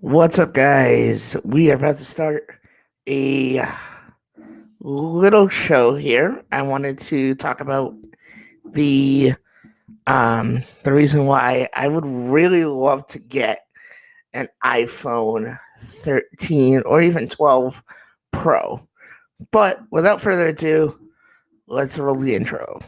What's up, guys? We are about to start a little show here. I wanted to talk about the reason why I would really love to get an iPhone 13 or even 12 Pro. But without further ado, let's roll the intro.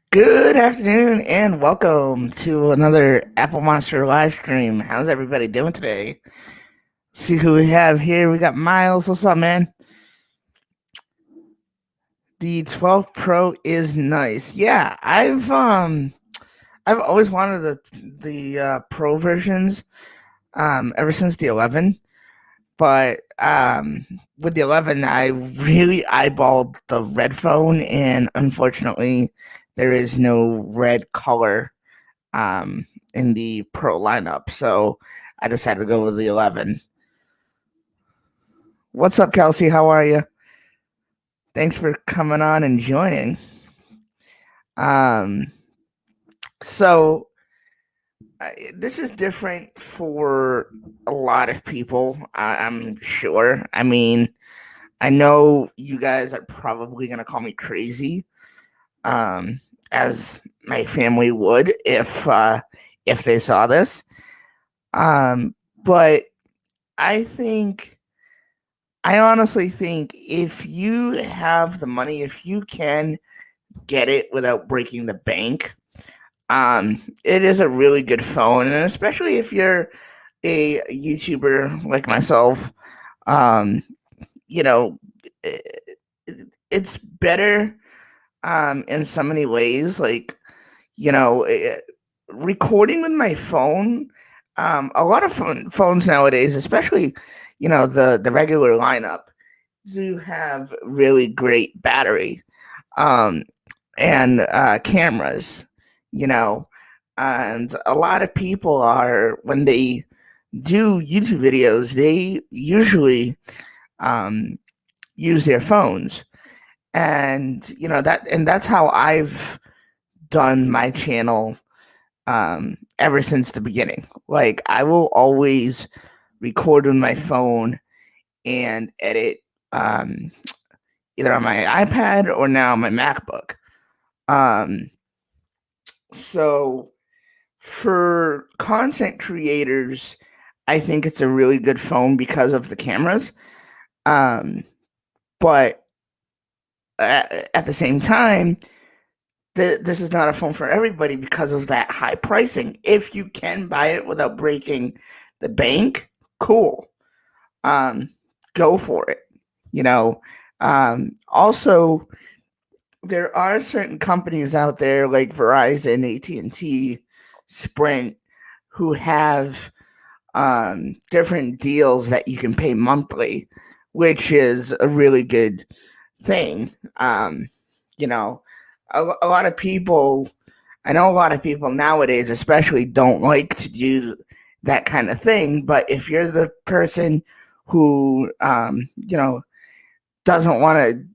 Good afternoon and welcome to another Apple Monster live stream. How's everybody doing today? See who we have here. We got Miles. What's up, man? The 12 Pro is nice. Yeah, I've always wanted the Pro versions ever since the 11, but with the 11 I really eyeballed the red phone, and unfortunately there is no red color in the Pro lineup, so I decided to go with the 11. What's up, Kelsey? How are you? Thanks for coming on and joining. Um, so this is different for a lot of people, I'm sure. I mean, I know you guys are probably going to call me crazy, um, as my family would if they saw this. But I think, I honestly think if you have the money, if you can get it without breaking the bank, it is a really good phone, and especially if you're a YouTuber like myself, um, you know, it's better in so many ways. Like, you know, recording with my phone, a lot of phones nowadays, especially, the regular lineup, do have really great battery, um, and cameras, you know, and a lot of people are, when they do YouTube videos, they usually um, use their phones, and that's how I've done my channel ever since the beginning. Like, I will always record with my phone and edit, um, either on my iPad or now my MacBook. Um, so for content creators, I think it's a really good phone because of the cameras. Um, but at the same time, this is not a phone for everybody because of that high pricing. If you can buy it without breaking the bank, cool. Um, go for it. You know, also there are certain companies out there like Verizon, AT&T, Sprint, who have different deals that you can pay monthly, which is a really good thing. You know, a lot of people, I know a lot of people nowadays, especially, don't like to do that kind of thing. But if you're the person who, doesn't want to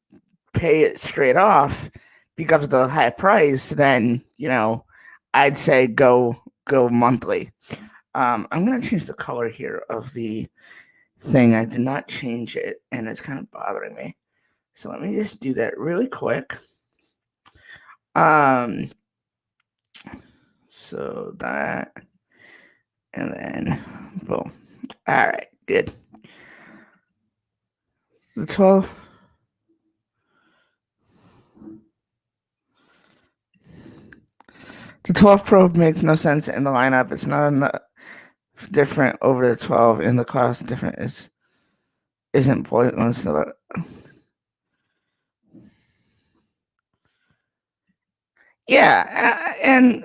pay it straight off because of the high price, then, I'd say go monthly. I'm gonna change the color here of the thing. I did not change it, and it's kind of bothering me. So let me just do that really quick. Um, so that, and then boom. All right, good. The 12. The 12 Pro makes no sense in the lineup. It's not enough different over the 12, and the cost different isn't pointless. Yeah, and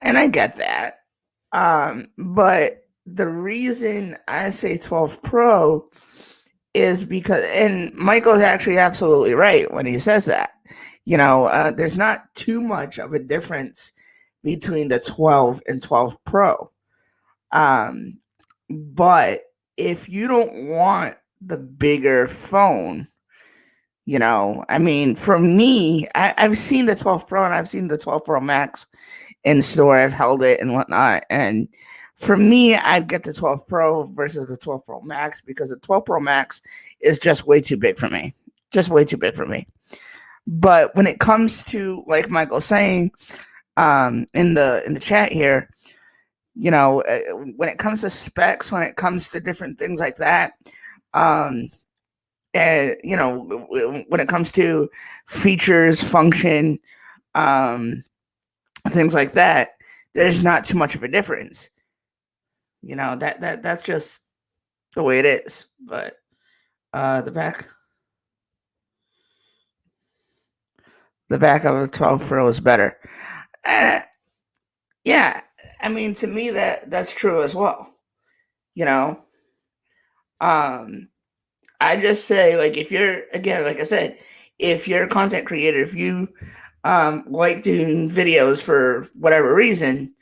I get that. But the reason I say 12 Pro is because, and Michael's actually absolutely right when he says that. There's not too much of a difference between the 12 and 12 Pro. But if you don't want the bigger phone, I mean, for me, I've seen the 12 Pro and I've seen the 12 Pro Max in store. I've held it and whatnot. And for me, I'd get the 12 Pro versus the 12 Pro Max because the 12 Pro Max is just way too big for me. Just way too big for me. But when it comes to, like Michael's saying, in the chat here, when it comes to specs, when it comes to different things like that, and when it comes to features, function, things like that, there's not too much of a difference. That's just the way it is. But the back of the 12 Pro is better. Yeah, I mean, to me that's true as well. You know, I just say, like, if you're, again, like I said, if you're a content creator, if you like doing videos for whatever reason,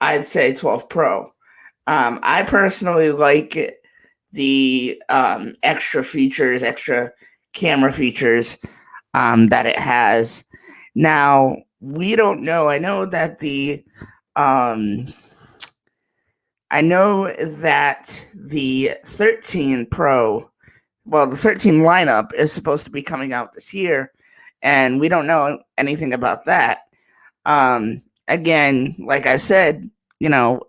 I'd say 12 Pro. I personally like the extra features, extra camera features that it has. Now, we don't know. I know that the 13 Pro, well, the 13 lineup is supposed to be coming out this year, and we don't know anything about that. Again, like I said,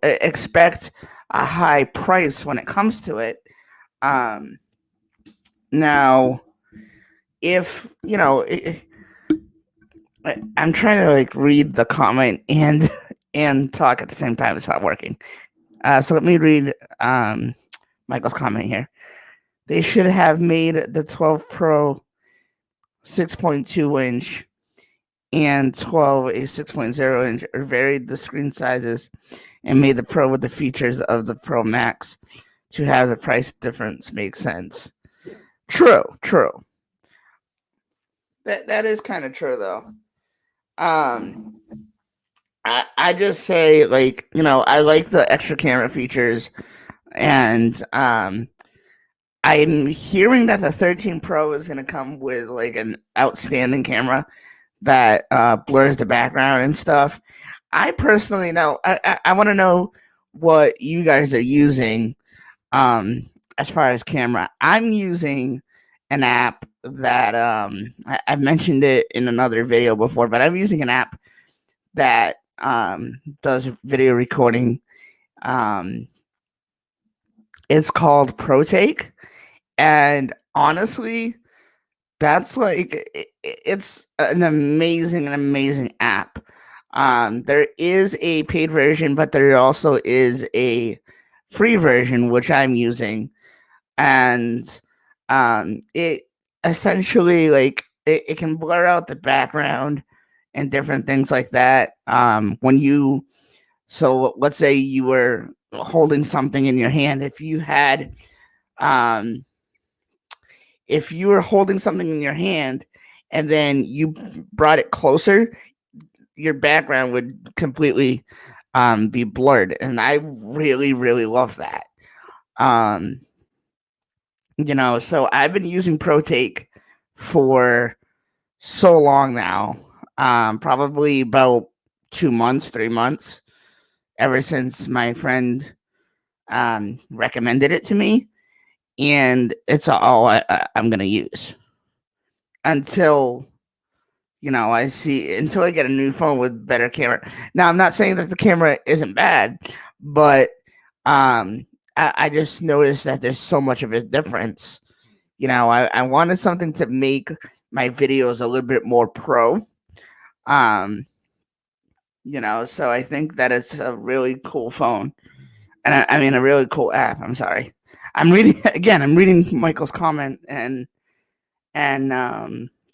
expect a high price when it comes to it. Now, if I'm trying to like read the comment and talk at the same time. It's not working. So let me read Michael's comment here. They should have made the 12 Pro 6.2 inch and 12 a 6.0 inch, or varied the screen sizes and made the Pro with the features of the Pro Max to have the price difference make sense. True. That is kind of true though. I just say, like, I like the extra camera features, and I'm hearing that the 13 Pro is going to come with like an outstanding camera that blurs the background and stuff. I personally know. I want to know what you guys are using as far as camera. I'm using an app that I've mentioned it in another video before, but I'm using an app that does video recording. It's called ProTake, and honestly, that's like it's an amazing app. There is a paid version, but there also is a free version, which I'm using, and it essentially like it can blur out the background and different things like that. When you so let's say you were holding something in your hand, um if you were holding something in your hand and then you brought it closer, your background would completely be blurred, and I really love that. Um, so I've been using ProTake for so long now, probably about 2 months, 3 months, ever since my friend recommended it to me, and it's all I'm gonna use until until I get a new phone with better camera. Now, I'm not saying that the camera isn't bad, but I just noticed that there's so much of a difference. I wanted something to make my videos a little bit more pro. Um, so I think that it's a really cool phone, and I mean a really cool app. I'm sorry, I'm reading again. I'm reading Michael's comment and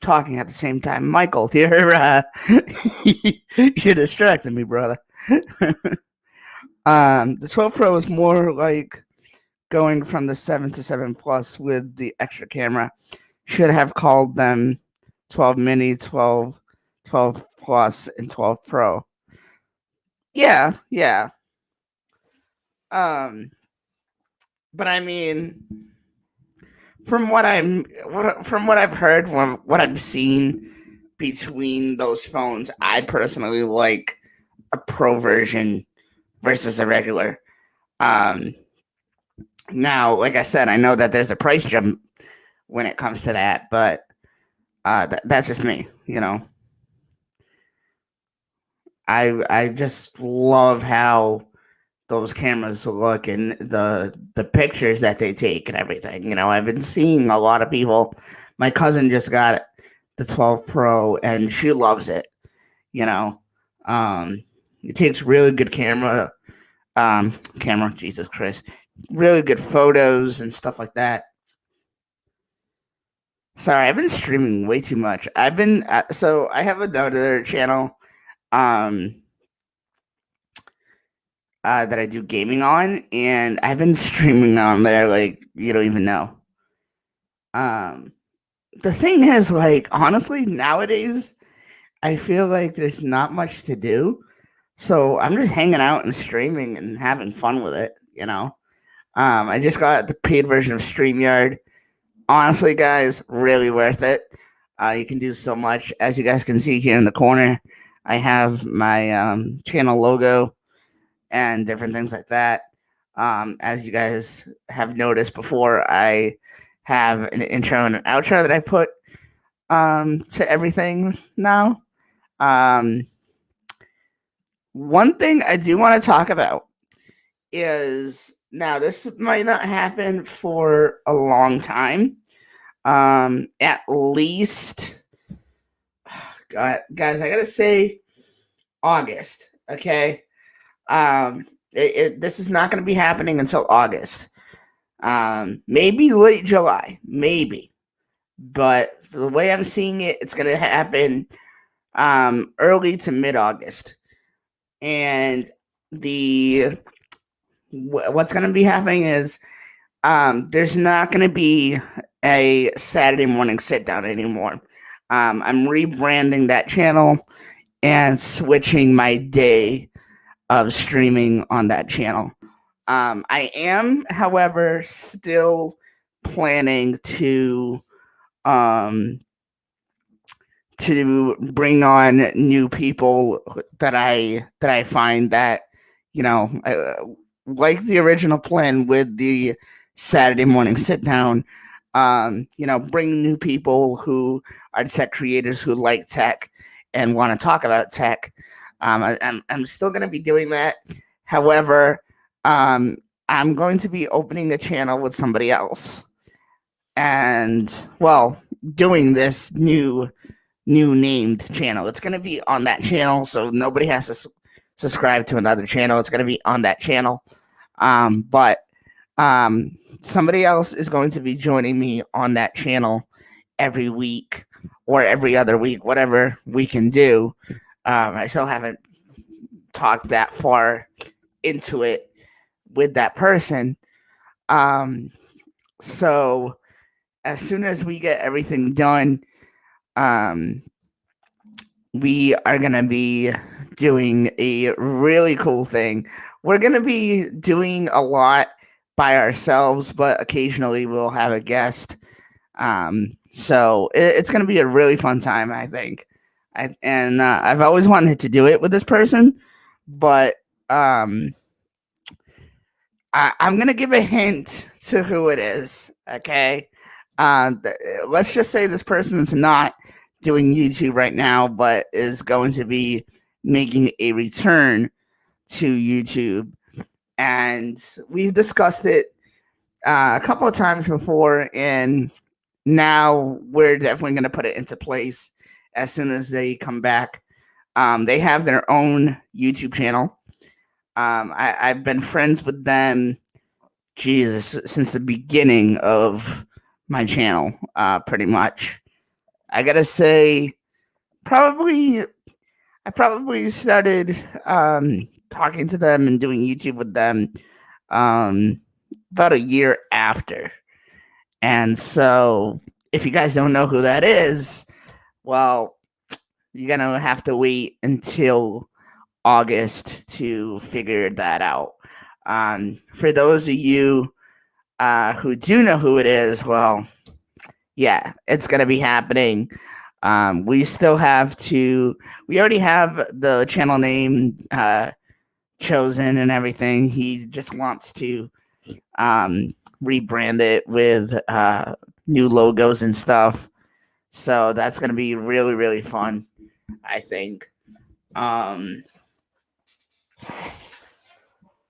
talking at the same time. Michael, you're distracting me, brother. The 12 Pro is more like going from the 7 to 7 Plus with the extra camera. Should have called them 12 Mini, 12 Plus, and 12 Pro. Yeah. But I mean, from what I've heard, from what I've seen between those phones, I personally like a pro version versus a regular. Um, Now, like I said, I know that there's a price jump when it comes to that, but that's just me. I just love how those cameras look and the pictures that they take and everything. I've been seeing a lot of people. My cousin just got the 12 Pro and she loves it. You know, it takes really good camera. Jesus Christ, really good photos and stuff like that. Sorry, I've been streaming way too much. So I have another channel um that I do gaming on, and I've been streaming on there like you don't even know. Um, the thing is, like honestly, nowadays I feel like there's not much to do, so I'm just hanging out and streaming and having fun with it. I just got the paid version of StreamYard. Honestly, guys, really worth it. You can do so much. As you guys can see here in the corner, I have my channel logo and different things like that. As you guys have noticed before, I have an intro and an outro that I put to everything now. One thing I do want to talk about is now this might not happen for a long time. At least, guys, I gotta say August. Okay. This is not going to be happening until August. Maybe late July, maybe. But the way I'm seeing it, it's going to happen early to mid August. And what's going to be happening is there's not going to be a Saturday morning sit down anymore. I'm rebranding that channel and switching my day of streaming on that channel. I am, however, still planning to bring on new people that I find that like the original plan with the Saturday morning sit down. Bring new people who are tech creators who like tech and want to talk about tech. I'm still going to be doing that. However, I'm going to be opening a channel with somebody else, and doing this new new named channel. It's going to be on that channel, so nobody has to subscribe to another channel. It's going to be on that channel. But somebody else is going to be joining me on that channel every week or every other week, whatever we can do. I still haven't talked that far into it with that person. So as soon as we get everything done, um, we are going to be doing a really cool thing. We're going to be doing a lot by ourselves, but occasionally we'll have a guest. So it's going to be a really fun time, I think. I've always wanted to do it with this person, but I'm going to give a hint to who it is. Okay. Let's just say this person is not doing YouTube right now, but is going to be making a return to YouTube. And we've discussed it a couple of times before, and now we're definitely going to put it into place as soon as they come back. They have their own YouTube channel. I've been friends with them, Jesus, since the beginning of my channel, pretty much. I gotta say, I probably started talking to them and doing YouTube with them about a year after. And so, if you guys don't know who that is, well, you're gonna have to wait until August to figure that out. For those of you who do know who it is, well, yeah, it's gonna be happening. We still have to. We already have the channel name chosen and everything. He just wants to rebrand it with new logos and stuff. So that's gonna be really, really fun, I think.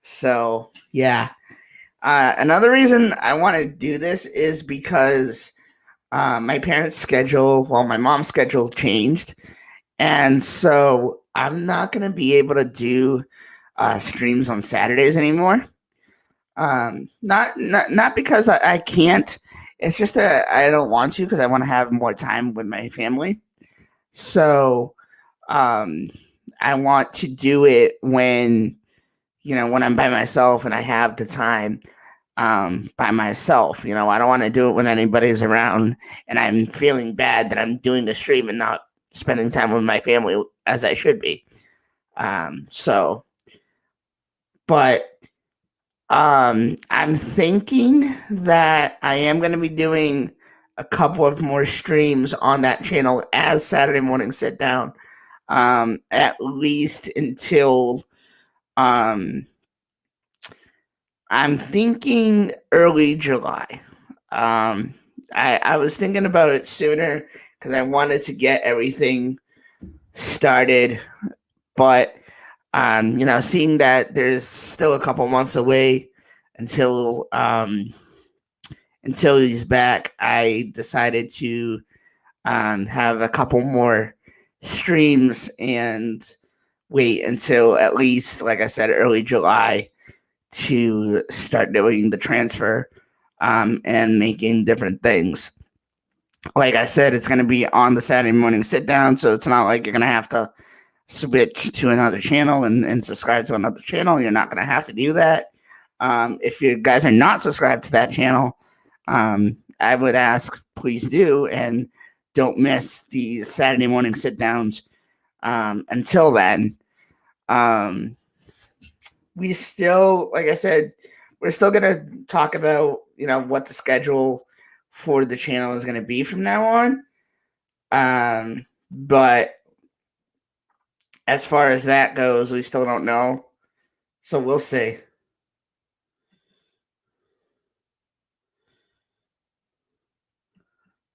So yeah. Another reason I want to do this is because my parents' schedule, well, my mom's schedule changed, and so I'm not gonna be able to do streams on Saturdays anymore. Not because I can't. It's just that I don't want to because I want to have more time with my family. So I want to do it when when I'm by myself and I have the time by myself. I don't want to do it when anybody's around and I'm feeling bad that I'm doing the stream and not spending time with my family as I should be. But I'm thinking that I am going to be doing a couple of more streams on that channel as Saturday Morning Sit Down, at least until I'm thinking early July. I was thinking about it sooner because I wanted to get everything started, but seeing that there's still a couple months away until he's back, I decided to have a couple more streams and wait until at least, like I said, early July to start doing the transfer and making different things. Like I said, it's going to be on the Saturday Morning Sit Down, so it's not like you're going to have to switch to another channel and subscribe to another channel. You're not going to have to do that. If you guys are not subscribed to that channel, I would ask, please do, and don't miss the Saturday Morning Sit Downs. Until then, we still, like I said, we're still going to talk about, what the schedule for the channel is going to be from now on. But as far as that goes, we still don't know. So we'll see.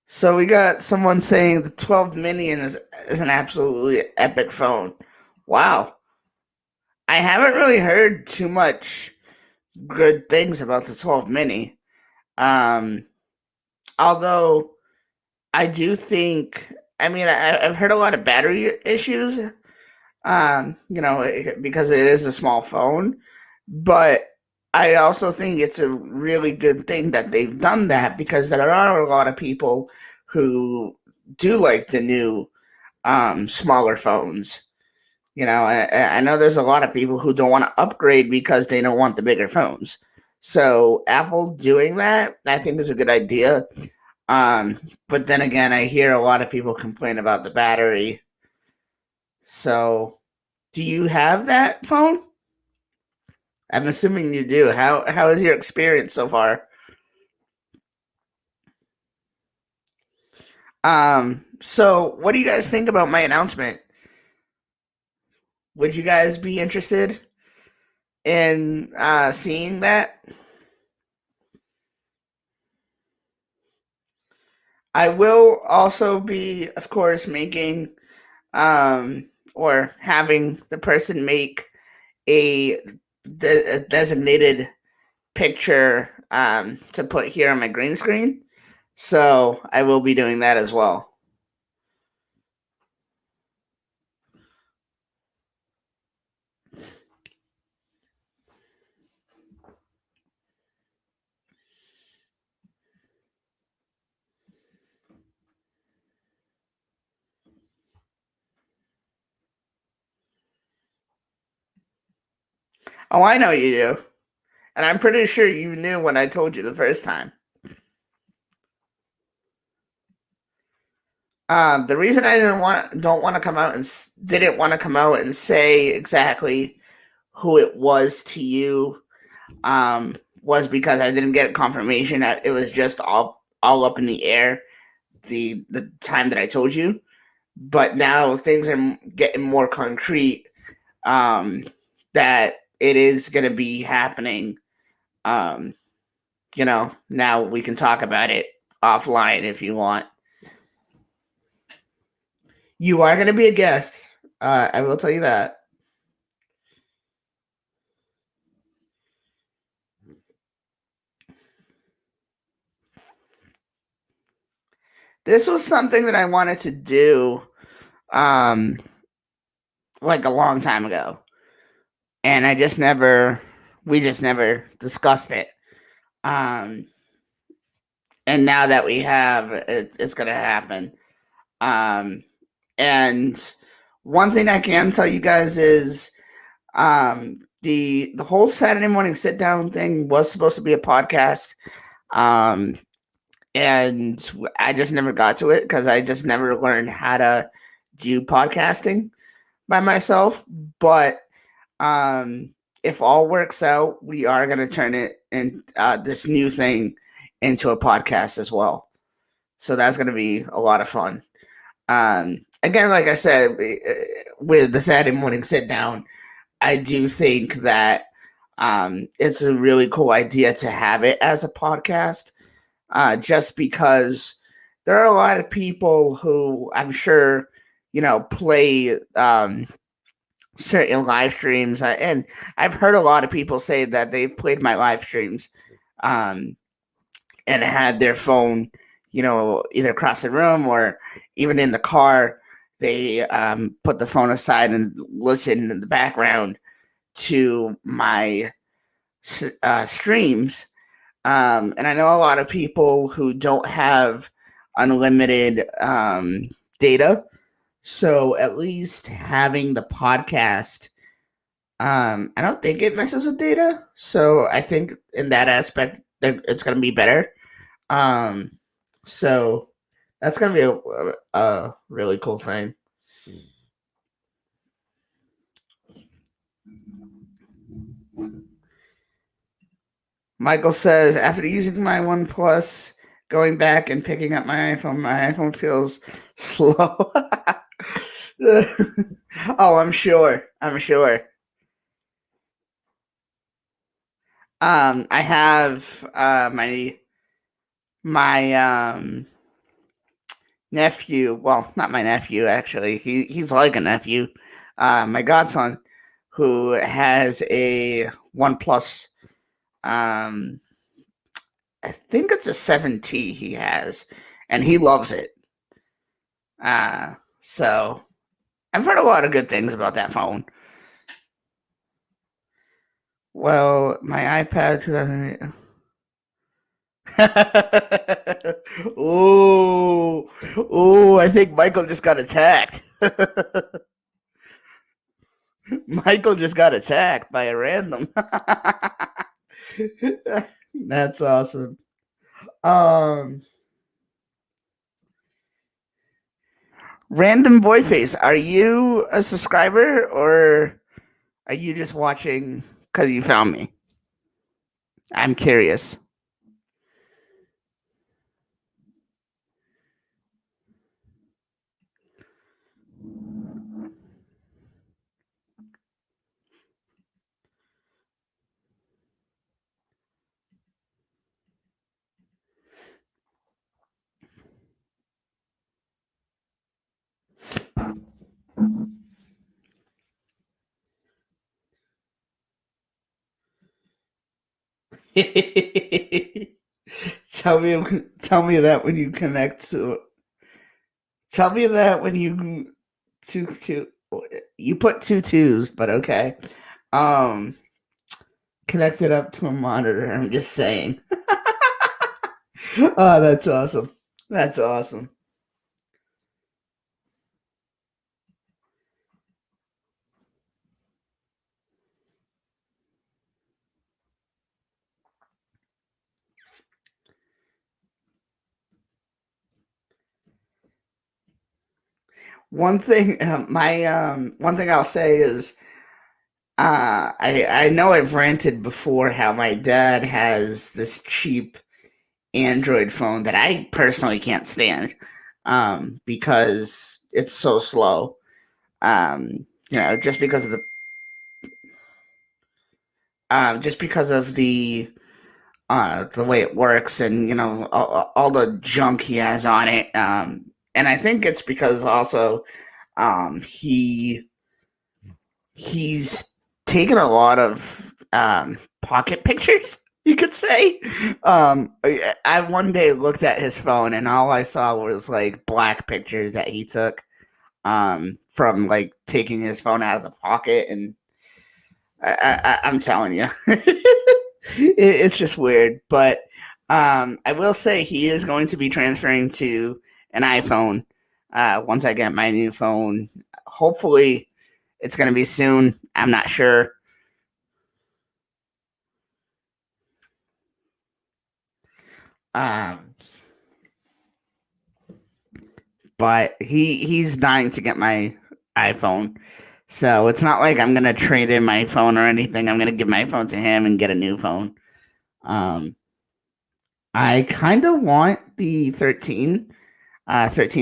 So we got someone saying the 12 mini is an absolutely epic phone. Wow. I haven't really heard too much good things about the 12 mini. Although I do think I mean, I've heard a lot of battery issues, because it is a small phone. But I also think it's a really good thing that they've done that, because there are a lot of people who do like the new smaller phones. I know there's a lot of people who don't want to upgrade because they don't want the bigger phones. So Apple doing that, I think, is a good idea. But then again, I hear a lot of people complain about the battery. So, do you have that phone? I'm assuming you do. How is your experience so far? So what do you guys think about my announcement? Would you guys be interested in seeing that? I will also be, of course, making or having the person make a, a designated picture to put here on my green screen. So I will be doing that as well. Oh, I know you do. And I'm pretty sure you knew when I told you the first time. The reason I don't want to come out and didn't want to come out and say exactly who it was to you was because I didn't get confirmation. It was just all up in the air the time that I told you. But now things are getting more concrete. That it is going to be happening. Um, now we can talk about it offline if you want. You are going to be a guest. I will tell you that. This was something that I wanted to do, um, like a long time ago, and we just never discussed it. Um, and now that we have, it's going to happen. Um, and one thing I can tell you guys is, the whole Saturday morning sit down thing was supposed to be a podcast. Um, and I just never got to it because I just never learned how to do podcasting by myself. But if all works out, we are going to turn it in this new thing into a podcast as well. So that's going to be a lot of fun. Again, like I said, with the Saturday morning sit down, I do think that it's a really cool idea to have it as a podcast, just because there are a lot of people who I'm sure, play certain live streams. And I've heard a lot of people say that they've played my live streams um, and had their phone, either across the room or even in the car. They put the phone aside and listen in the background to my streams. And I know a lot of people who don't have unlimited data. So at least having the podcast, I don't think it messes with data. So I think in that aspect, it's going to be better. Um, so that's going to be a really cool thing. Michael says, after using my OnePlus, going back and picking up my iPhone feels slow. Oh, I'm sure. I'm sure. I have my nephew. Well, not my nephew actually. He's like a nephew. My godson, who has a OnePlus. Um, I think it's a 7T he has, and he loves it. So I've heard a lot of good things about that phone. Well, my iPad 2008. Oh, oh! I think Michael just got attacked. Michael just got attacked by a random. That's awesome. Um, Random boy face. Are you a subscriber or are you just watching because you found me? I'm curious. tell me, tell me that when you connect to. Tell me that when you two you put two twos, but okay. Um, Connect it up to a monitor. I'm just saying. Oh, that's awesome. That's awesome. One thing, one thing I'll say is, I know I've ranted before how my dad has this cheap Android phone that I personally can't stand, because it's so slow. Just because of the way it works, and all the junk he has on it. And I think it's because also, he's taken a lot of pocket pictures. You could say. I one day looked at his phone and all I saw was like black pictures that he took, from like taking his phone out of the pocket, and I'm telling you, it's just weird. But I will say he is going to be transferring to an iPhone once I get my new phone. Hopefully, it's going to be soon. I'm not sure. Um, but he's dying to get my iPhone. So it's not like I'm gonna trade in my phone or anything. I'm gonna give my phone to him and get a new phone. Um, I kind of want the 13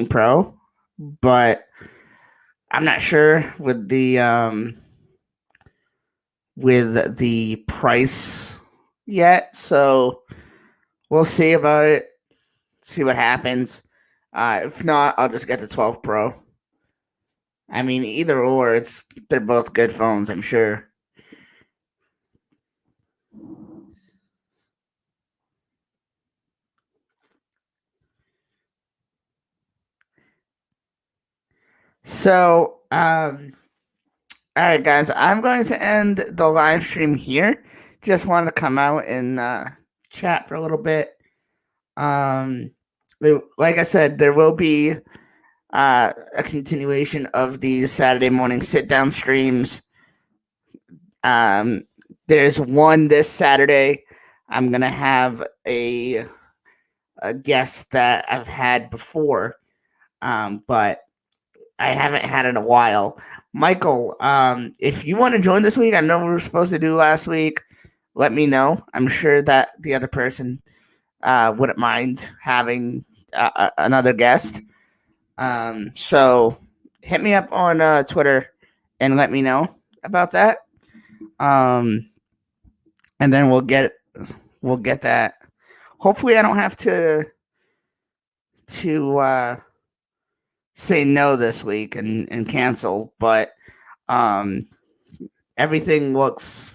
Pro, but I'm not sure with the price yet. So we'll see about it. See what happens. If not, I'll just get the 12 Pro. I mean, either or, they're both good phones, I'm sure. So, all right, guys, I'm going to end the live stream here. Just wanted to come out and chat for a little bit. Um, like I said, there will be a continuation of these Saturday morning sit down streams. Um, there's one this Saturday. I'm gonna have a guest that I've had before, but I haven't had in a while. Michael, if you want to join this week, I know we were supposed to do last week. Let me know. I'm sure that the other person wouldn't mind having another guest. So hit me up on Twitter and let me know about that. Um, and then we'll get that. Hopefully, I don't have to say no this week and cancel, but um, everything looks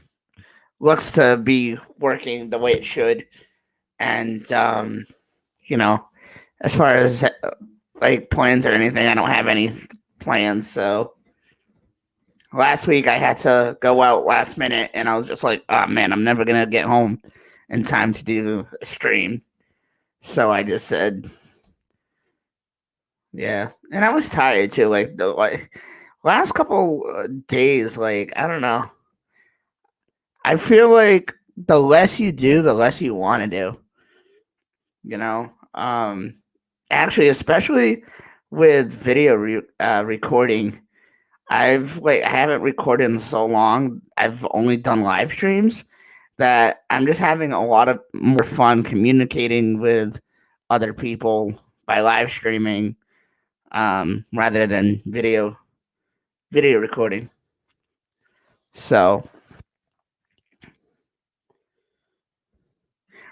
to be working the way it should, and you know, as far as like plans or anything. I don't have any plans. So last week I had to go out last minute, and I was just like, oh man, I'm never gonna get home in time to do a stream. So I just said, yeah, and I was tired too. Like the last couple days, like I don't know. I feel like the less you do, the less you want to do. You know, actually, especially with video recording, I haven't recorded in so long. I've only done live streams that I'm just having a lot of more fun communicating with other people by live streaming, rather than video recording. So,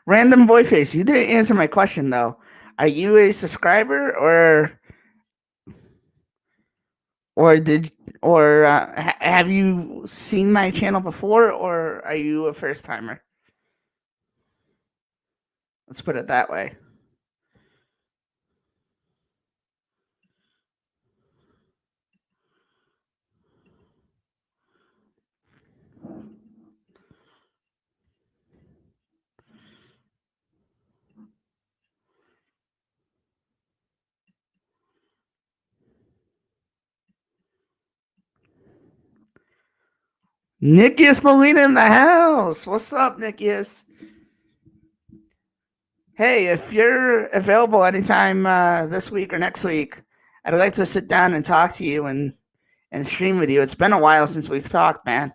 random boy face, you didn't answer my question though. Are you a subscriber or did or have you seen my channel before, or are you a first timer? Let's put it that way. Nikius Molina in the house. What's up, Nikius? Hey, if you're available anytime this week or next week, I'd like to sit down and talk to you and stream with you. It's been a while since we've talked, man.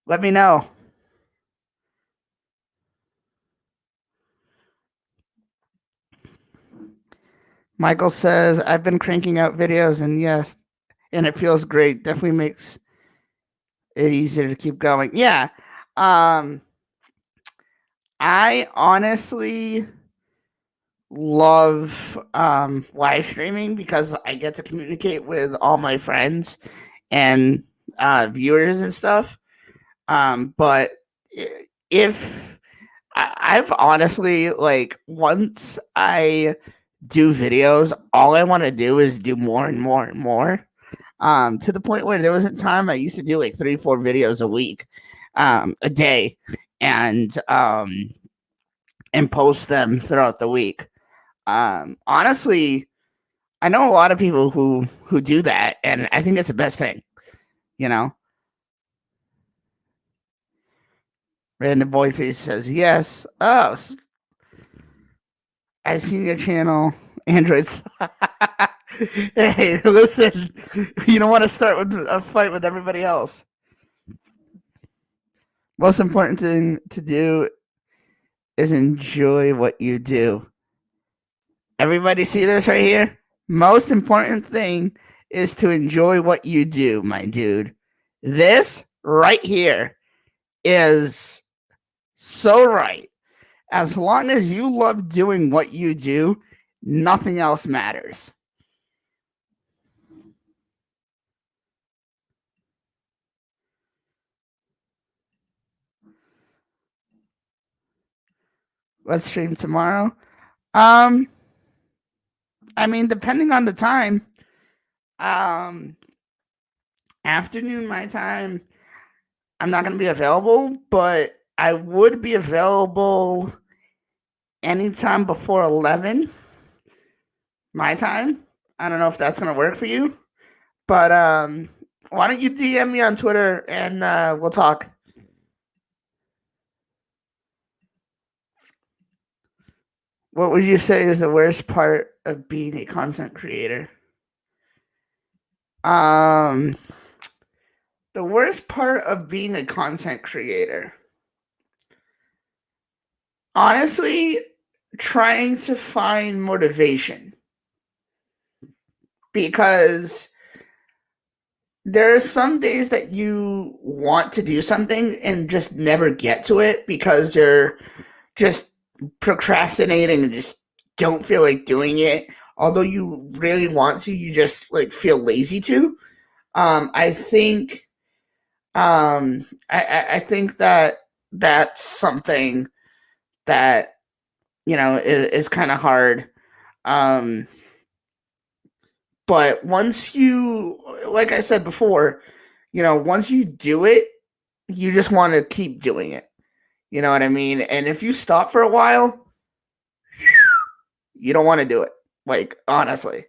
Let me know. Michael says, I've been cranking out videos, and yes, and it feels great. Definitely makes it easier to keep going. Yeah. I honestly love live streaming because I get to communicate with all my friends and viewers and stuff. But if I've honestly, like, once I do videos, all I want to do is do more and more and more. To the point where there was a time I used to do like 3-4 videos a week, a day, and post them throughout the week. Honestly, I know a lot of people who do that, and I think it's the best thing. You know, Random Boyface says yes. Oh, I've seen your channel, Androids. Hey, listen, you don't want to start with a fight with everybody else. Most important thing to do is enjoy what you do. Everybody see this right here? Most important thing is to enjoy what you do, my dude. This right here is so right. As long as you love doing what you do, nothing else matters. Let's stream tomorrow. I mean, depending on the time, um, afternoon my time, I'm not going to be available, but I would be available anytime before 11 my time. I don't know if that's going to work for you, but why don't you DM me on Twitter and we'll talk. What would you say is the worst part of being a content creator? The worst part of being a content creator, honestly, trying to find motivation, because there are some days that you want to do something and just never get to it because you're just procrastinating and just don't feel like doing it. Although you really want to, you just like feel lazy to. I think I think that that's something that, you know, is kind of hard. Um, but once you, like I said before, once you do it, you just want to keep doing it. You know what I mean? And if you stop for a while, you don't want to do it. Like, honestly.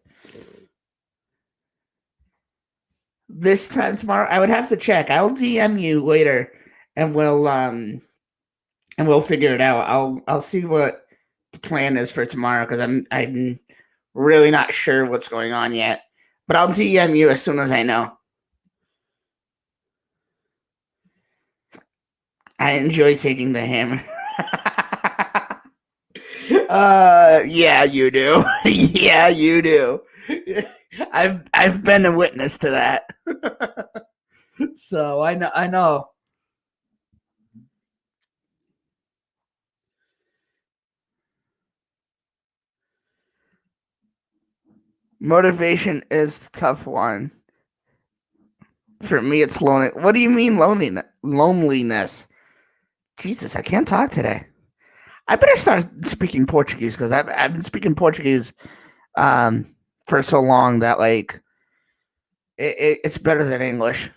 This time tomorrow, I would have to check. I'll DM you later and we'll figure it out. I'll see what the plan is for tomorrow because I'm really not sure what's going on yet. But I'll DM you as soon as I know. I enjoy taking the hammer. Yeah, you do. Yeah, you do. I've been a witness to that. So I know. Motivation is the tough one. For me, it's lonely. What do you mean loneliness? Loneliness. Jesus, I can't talk today. I better start speaking Portuguese because I've been speaking Portuguese um, for so long that like it's better than English.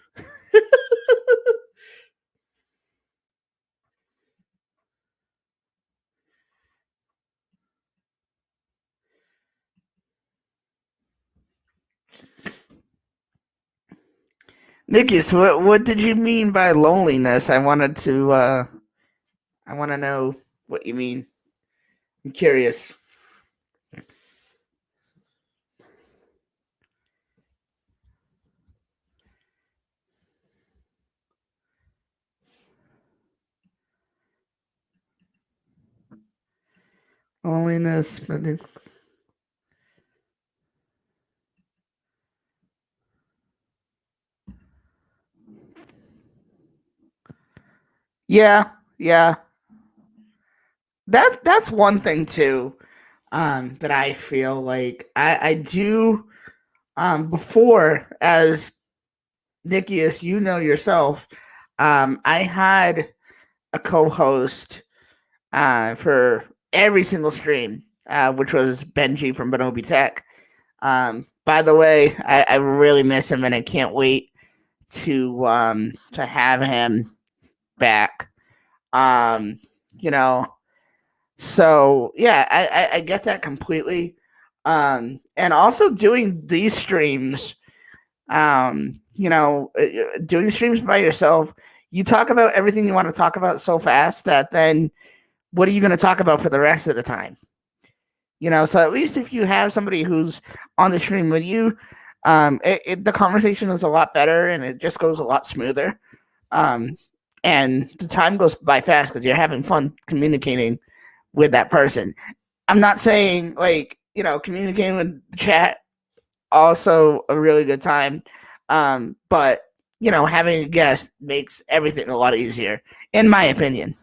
Nikis, what did you mean by loneliness? I want to know what you mean. I'm curious. Loneliness. Yeah, yeah. That's one thing too. That I feel like I do. Before, as Nikius, you know yourself, I had a co-host for every single stream, which was Benji from Bonobi Tech. By the way, I really miss him, and I can't wait to have him back. Um, you know, so yeah, I get that completely. And also doing these streams, doing streams by yourself, you talk about everything you want to talk about so fast that then what are you going to talk about for the rest of the time? So at least if you have somebody who's on the stream with you, the conversation is a lot better and it just goes a lot smoother. Um, and the time goes by fast because you're having fun communicating with that person. I'm not saying like, communicating with the chat also a really good time. But having a guest makes everything a lot easier, in my opinion.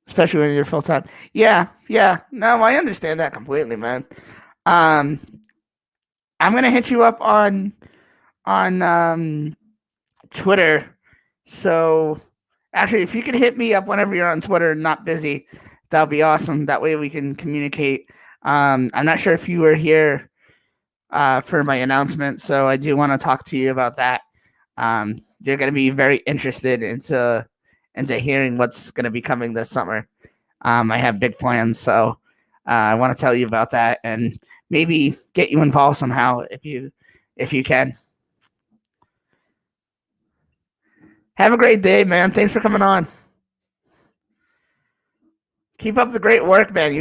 Especially when you're full time. Yeah, yeah. No, I understand that completely, man. Um, I'm gonna hit you up on Twitter. So actually, if you could hit me up whenever you're on Twitter and not busy, that'll be awesome. That way we can communicate. I'm not sure if you were here for my announcement, so I do want to talk to you about that. You're going to be very interested into hearing what's going to be coming this summer. I have big plans, so I want to tell you about that and maybe get you involved somehow if you can. Have a great day, man. Thanks for coming on. Keep up the great work, man.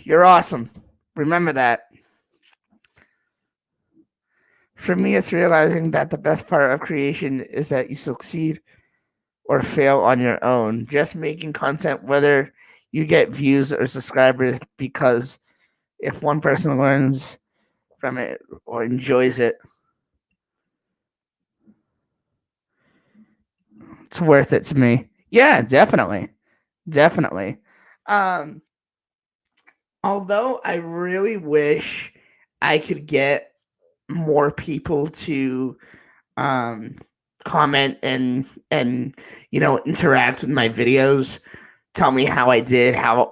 You're awesome. Remember that. For me, it's realizing that the best part of creation is that you succeed or fail on your own. Just making content, whether you get views or subscribers, because if one person learns from it or enjoys it, it's worth it to me. Yeah, definitely. Definitely. Um, Although I really wish I could get more people to um comment and interact with my videos, tell me how I did, how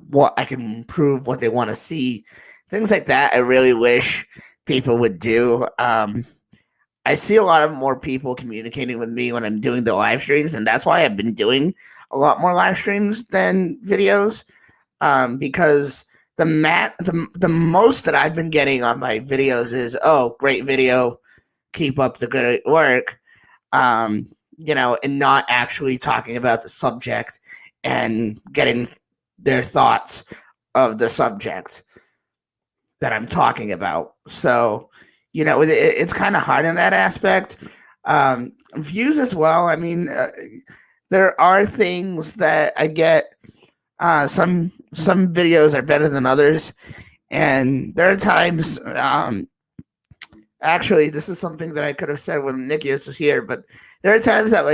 what I can improve, what they want to see, things like that. I really wish people would do. I see a lot of more people communicating with me when I'm doing the live streams, and that's why I've been doing a lot more live streams than videos. Because the most that I've been getting on my videos is, oh, great video, keep up the good work, and not actually talking about the subject and getting their thoughts of the subject that I'm talking about. So, it's kind of hard in that aspect. Views as well. I mean, there are things that I get. Some videos are better than others, and there are times. Actually, this is something that I could have said when Nikias was here, but there are times that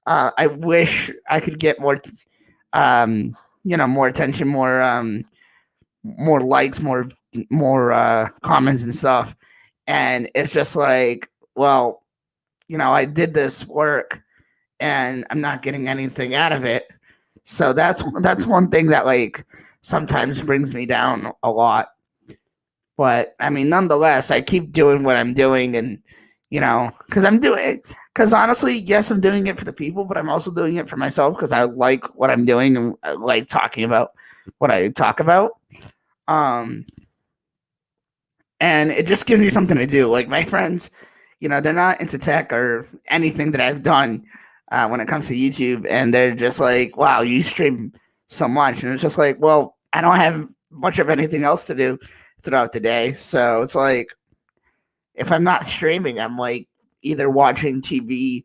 I wish I could get more, more attention, more likes, more comments and stuff, and it's just like, well, I did this work and I'm not getting anything out of it, so that's one thing that sometimes brings me down a lot. But I mean, nonetheless, I keep doing what I'm doing, and because honestly, yes, I'm doing it for the people, but I'm also doing it for myself because I like what I'm doing and I like talking about what I talk about. Um, and it just gives me something to do. Like my friends, they're not into tech or anything that I've done when it comes to YouTube, and they're just like, "Wow, you stream so much," and it's just like, well, I don't have much of anything else to do throughout the day, so it's like if I'm not streaming, I'm like either watching TV,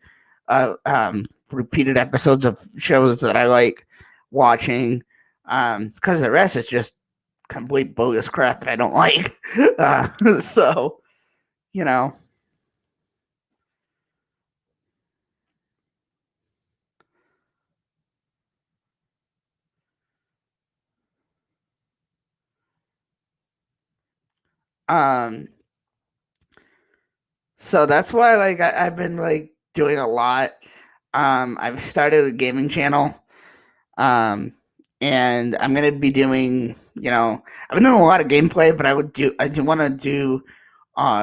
repeated episodes of shows that I like watching, because the rest is just complete bogus crap that I don't like. So, you know, um, so that's why I've been doing a lot. I've started a gaming channel. Um, and I'm gonna be doing, I've been doing a lot of gameplay, but I do want to do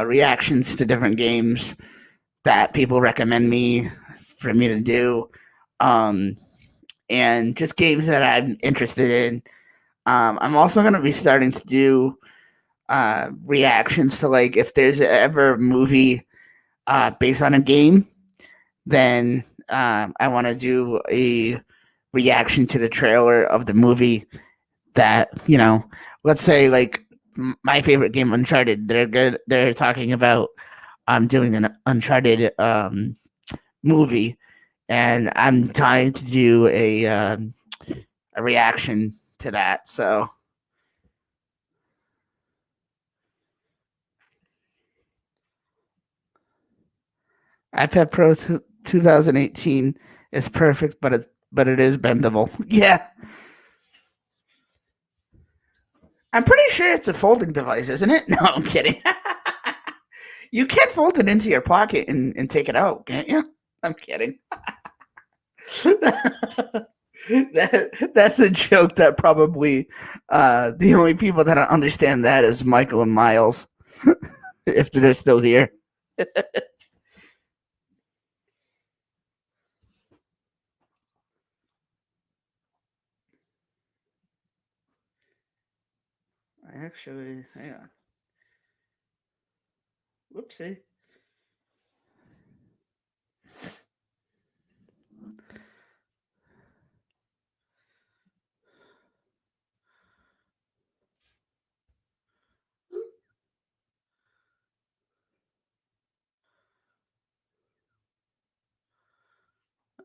reactions to different games that people recommend me for me to do, um, and just games that I'm interested in. I'm also gonna be starting to do reactions to if there's ever a movie based on a game, then I want to do a reaction to the trailer of the movie that let's say my favorite game, Uncharted. They're talking about doing an Uncharted movie, and I'm trying to do a reaction to that. So iPad Pro 2018 is perfect, but it is bendable. Yeah, I'm pretty sure it's a folding device, isn't it? No, I'm kidding. You can fold it into your pocket and take it out, can't you? I'm kidding. That's a joke that probably the only people that understand that is Michael and Miles, if they're still here. Actually, hang on. Whoopsie.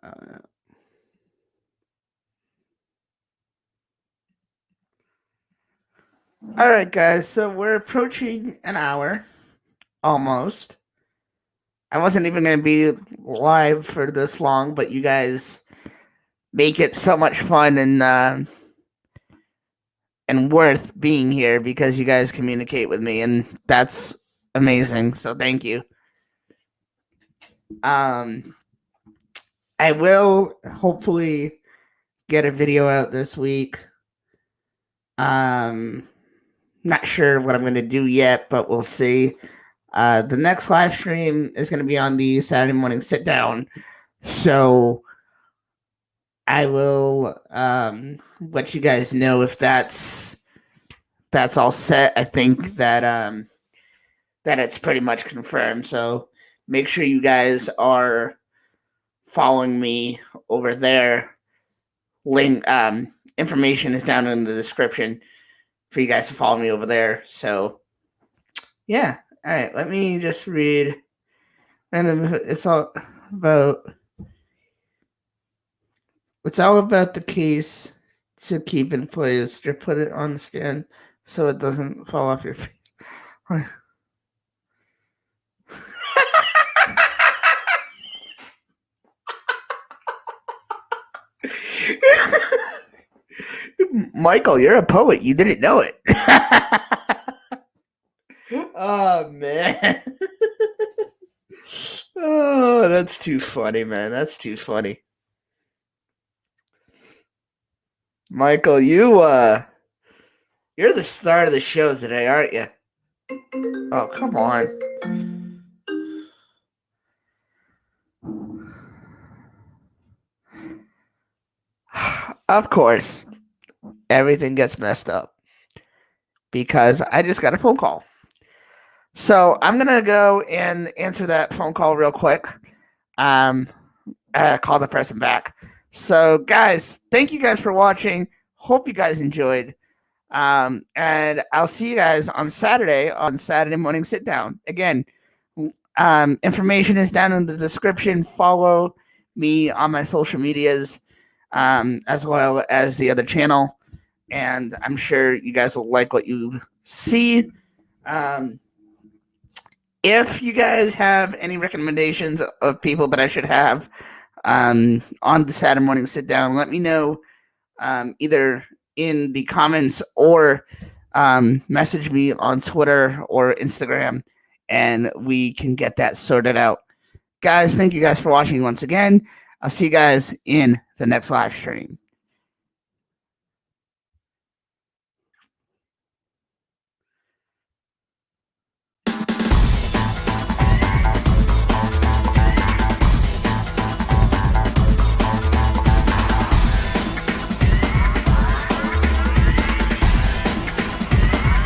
Uh, all right, guys. So we're approaching an hour almost. I wasn't even going to be live for this long, but you guys make it so much fun and worth being here because you guys communicate with me, and that's amazing. So thank you. I will hopefully get a video out this week. Not sure what I'm going to do yet, but we'll see. The next live stream is going to be on the Saturday morning sit down. So I will let you guys know if that's all set. I think that it's pretty much confirmed. So make sure you guys are following me over there. Link information is down in the description for you guys to follow me over there. So yeah. All right, let me just read. And it's all about the case to keep in place. Just put it on the stand so it doesn't fall off your face. Michael, you're a poet. You didn't know it. Oh, man. Oh, that's too funny, man. That's too funny. Michael, you're the star of the show today, aren't you? Oh, come on. Of course, everything gets messed up because I just got a phone call. So I'm going to go and answer that phone call real quick. Call the person back. So, guys, thank you guys for watching. Hope you guys enjoyed. And I'll see you guys on Saturday morning sit down. Again, information is down in the description. Follow me on my social medias, as well as the other channel. And I'm sure you guys will like what you see. If you guys have any recommendations of people that I should have on the Saturday morning sit down, let me know either in the comments or message me on Twitter or Instagram, and we can get that sorted out. Guys, thank you guys for watching once again. I'll see you guys in the next live stream.